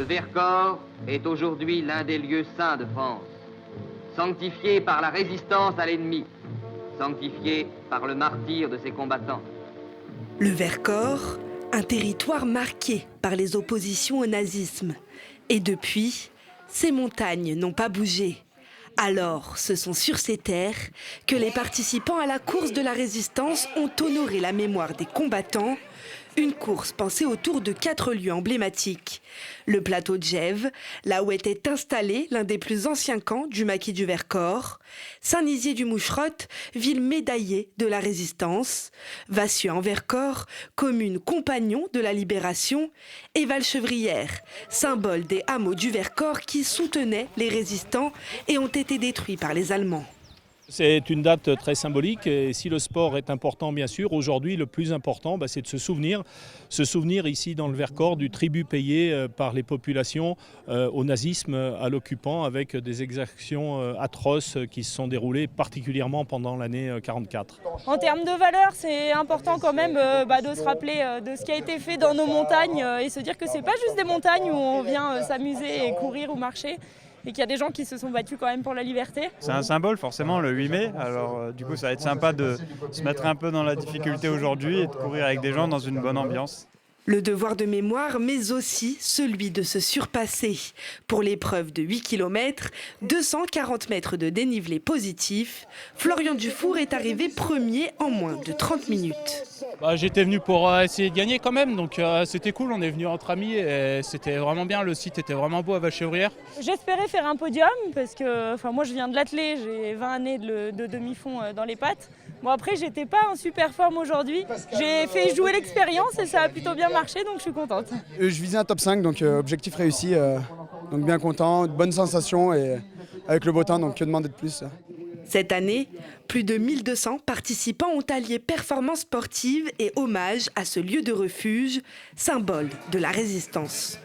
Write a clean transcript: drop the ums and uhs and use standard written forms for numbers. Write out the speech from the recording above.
Vercors est aujourd'hui l'un des lieux saints de France, sanctifié par la résistance à l'ennemi, sanctifié par le martyre de ses combattants. Le Vercors, un territoire marqué par les oppositions au nazisme. Et depuis, ces montagnes n'ont pas bougé. Alors, ce sont sur ces terres que les participants à la course de la résistance ont honoré la mémoire des combattants. Une course pensée autour de 4 lieux emblématiques. Le plateau de Gèves, là où était installé l'un des plus anciens camps du maquis du Vercors. Saint-Nizier-du-Moucherotte, ville médaillée de la résistance. Vassieux-en-Vercors, commune compagnon de la libération. Et Valchevrières, symbole des hameaux du Vercors qui soutenaient les résistants et ont été détruits par les Allemands. C'est une date très symbolique et si le sport est important bien sûr, aujourd'hui le plus important c'est de se souvenir ici dans le Vercors du tribut payé par les populations au nazisme, à l'occupant avec des exactions atroces qui se sont déroulées particulièrement pendant l'année 1944. En termes de valeurs, c'est important quand même de se rappeler de ce qui a été fait dans nos montagnes et se dire que c'est pas juste des montagnes où on vient s'amuser et courir ou marcher. Et qu'il y a des gens qui se sont battus quand même pour la liberté. C'est un symbole forcément le 8 mai, alors du coup ça va être sympa de se mettre un peu dans la difficulté aujourd'hui et de courir avec des gens dans une bonne ambiance. Le devoir de mémoire, mais aussi celui de se surpasser. Pour l'épreuve de 8 km, 240 mètres de dénivelé positif, Florian Dufour est arrivé premier en moins de 30 minutes. J'étais venu pour essayer de gagner quand même, donc c'était cool, on est venu entre amis et c'était vraiment bien, le site était vraiment beau à Valchevrières. J'espérais faire un podium parce que moi je viens de l'athlé, j'ai 20 années de demi-fond dans les pattes. Bon après j'étais pas en super forme aujourd'hui, j'ai fait jouer l'expérience et ça a plutôt bien marché donc je suis contente. Je visais un top 5 donc objectif réussi, donc bien content, bonne sensation et avec le beau temps donc que demander de plus. Cette année, plus de 1200 participants ont allié performance sportive et hommage à ce lieu de refuge, symbole de la résistance.